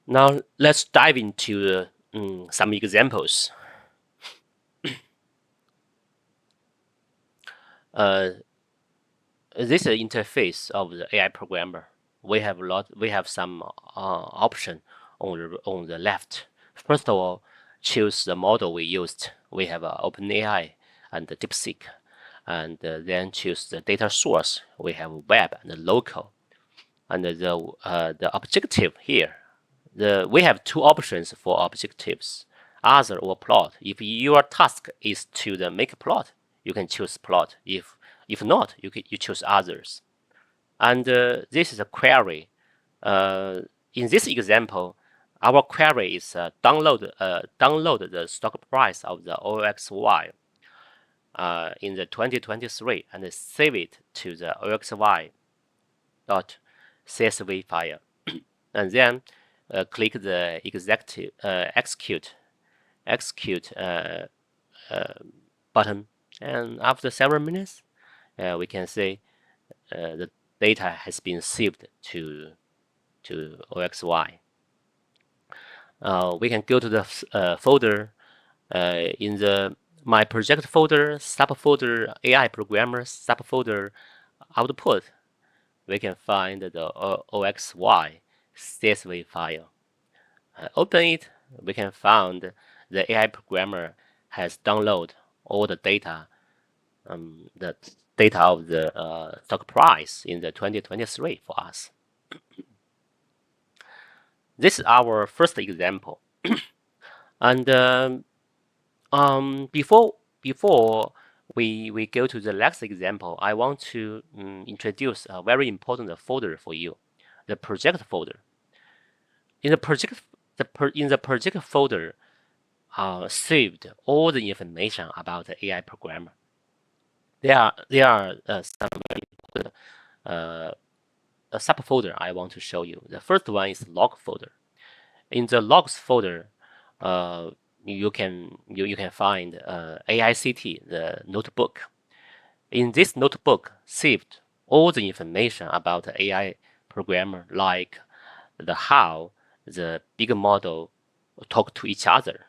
Now let's dive into some examples. This is the interface of the AI programmer. We have some option on the left. First of all, choose the model we used. We have OpenAI and DeepSeek, and then choose the data source. We have web and local, and the objective here. We have two options for objectives: other or plot. If your task is to make a plot, you can choose plot. If not, you choose others. And this is a query. In this example, our query is download the stock price of the OXY in the 2023 and save it to the OXY.csv file, and then click the execute button. And after several minutes, we can see the data has been saved to OXY. We can go to the folder in the my project folder, subfolder AI programmer, subfolder output. We can find the OXY CSV file. Open it. We can find the AI programmer has downloaded all the data of the stock price in the 2023 for us. This is our first example. And before we go to the next example, I want to introduce a very important folder for you, the project folder. In the project folder, saved all the information about the AI programmer. There are some very important subfolder I want to show you. The first one is log folder. In the logs folder, you can find AICT, the notebook. In this notebook, saved all the information about the AI programmer, like how the big model talk to each other,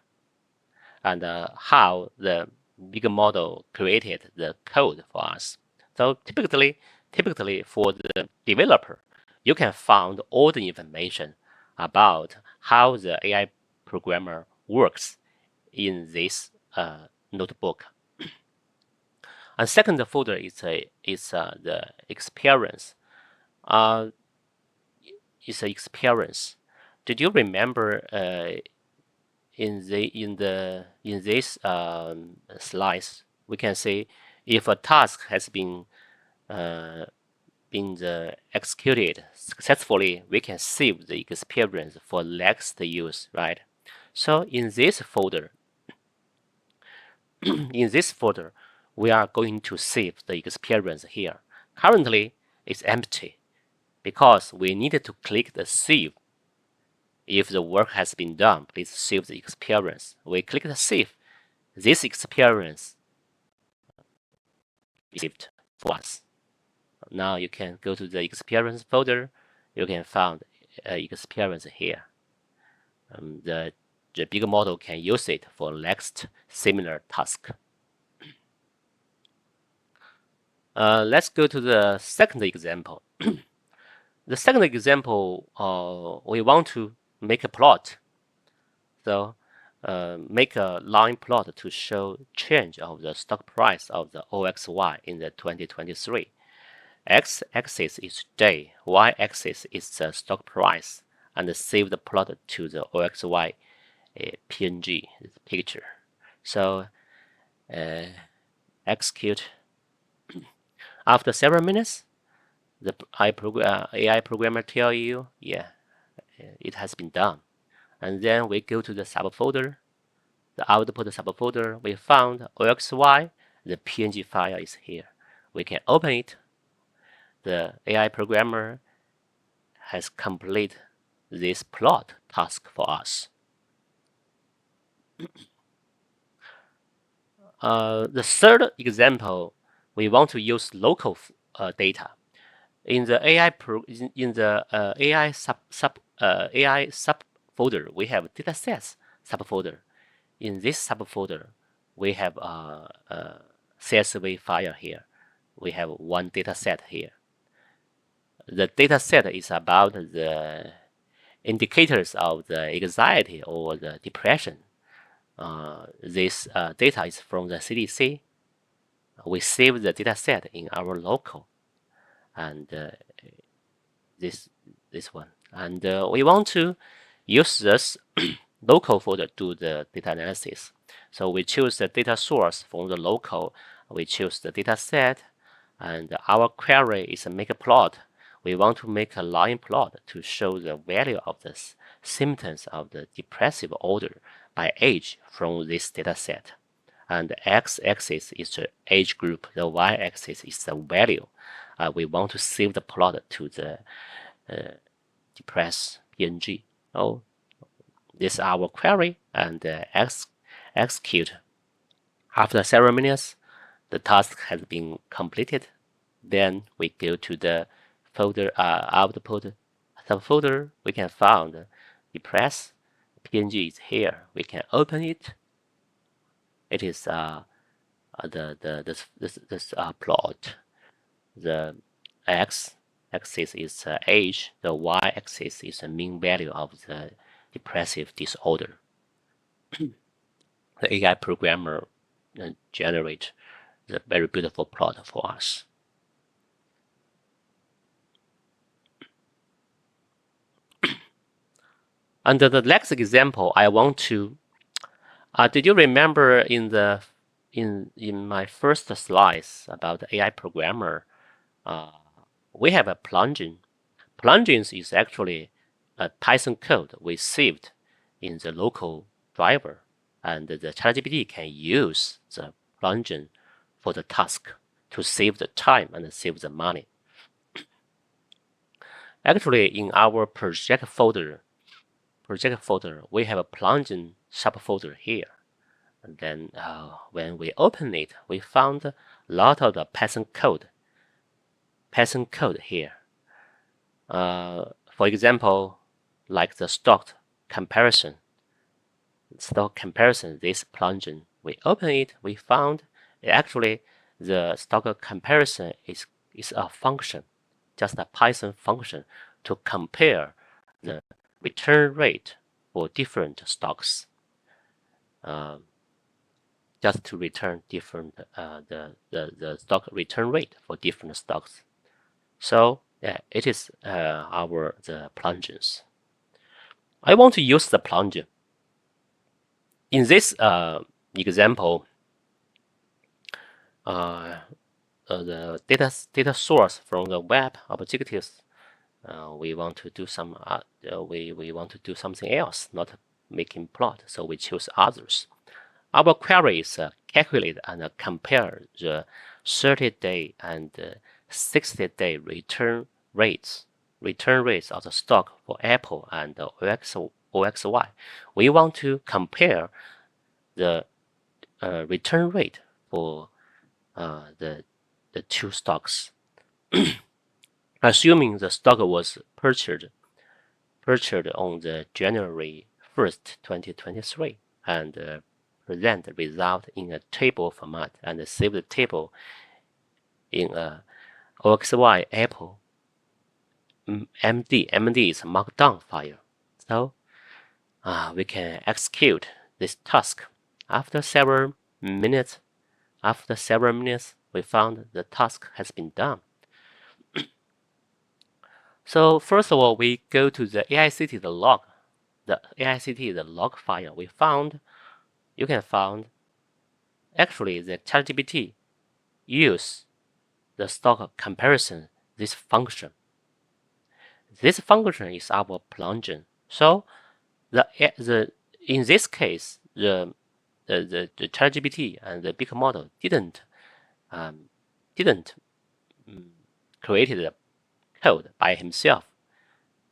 and how the big model created the code for us. So typically for the developer, you can find all the information about how the AI programmer works in this notebook. And second folder is the experience. It's an experience. Did you remember in this slice, we can say if a task has been executed successfully, we can save the experience for next use, right? So in this folder, we are going to save the experience here. Currently, it's empty because we needed to click the save. If the work has been done, please save the experience. We click the save. This experience is saved for us. Now you can go to the experience folder. You can find experience here. The big model can use it for next similar task. Let's go to the second example. The second example, we want to make a plot. So make a line plot to show change of the stock price of the OXY in the 2023. X-axis is day, Y-axis is the stock price, and save the plot to the OXY PNG picture. So execute. After several minutes, the AI programmer tell you, yeah, it has been done. And then we go to the subfolder, the output subfolder. We found OXY. The PNG file is here. We can open it. The AI programmer has completed this plot task for us. The third example, we want to use local data. In the AI subfolder, folder, we have datasets subfolder. In this subfolder, we have a CSV file here. We have one dataset here. The dataset is about the indicators of the anxiety or the depression. This data is from the CDC. We save the dataset in our local, and this one, and we want to use this local folder to do the data analysis. So we choose the data source from the local. We choose the data set, and our query is a make a plot. We want to make a line plot to show the value of the symptoms of the depressive order by age from this data set. And the x-axis is the age group, the y-axis is the value. We want to save the plot to the depressed PNG. Oh, this is our query, and execute. After several minutes, the task has been completed. Then we go to the folder output subfolder. We can find depressed PNG is here. We can open it. It is this plot. The x-axis is age. The y-axis is the mean value of the depressive disorder. The AI programmer generate the very beautiful plot for us. Under the next example, I want to. Did you remember in my first slides about the AI programmer? We have a plugin. Plugins is actually a Python code we saved in the local driver, and the ChatGPT can use the plugin for the task to save the time and save the money. Actually, in our project folder, we have a plugin subfolder here. And then when we open it, we found a lot of the Python code here. For example, like the stock comparison, this plugin, we open it, we found actually the stock comparison is a function, just a Python function to compare the return rate for different stocks. Just to return different the stock return rate for different stocks. So yeah, it is the plugins. I want to use the plugin. In this example, the data source from the web objectives. We want to do some we want to do something else, not making plot. So we choose others. Our query is calculate and compare the 30-day and 60-day return rates of the stock for Apple and OXY. We want to compare the return rate for the two stocks. Assuming the stock was purchased on the January 1st, 2023, and present the result in a table format and save the table in a OXY Apple MD is markdown file. So we can execute this task. After several minutes, we found the task has been done. So first of all, we go to the AICT log. The AICT log file. You can find actually the ChatGPT use the stock comparison this function. This function is our plugin. So in this case the ChatGPT and the big model didn't create the code by himself.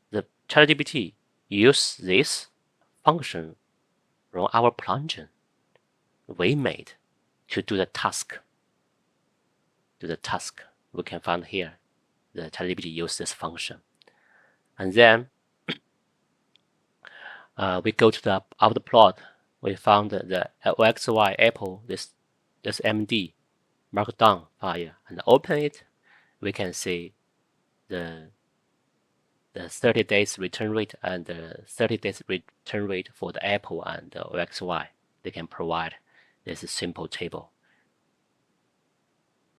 The ChatGPT used this function from our plugin we made to do the task. We can find here the ChatGPT used this function, and then We go to the out plot. We found the OXY Apple this MD markdown file and open it. We can see the 30 days return rate and the 30 days return rate for the Apple and the OXY. They can provide this simple table.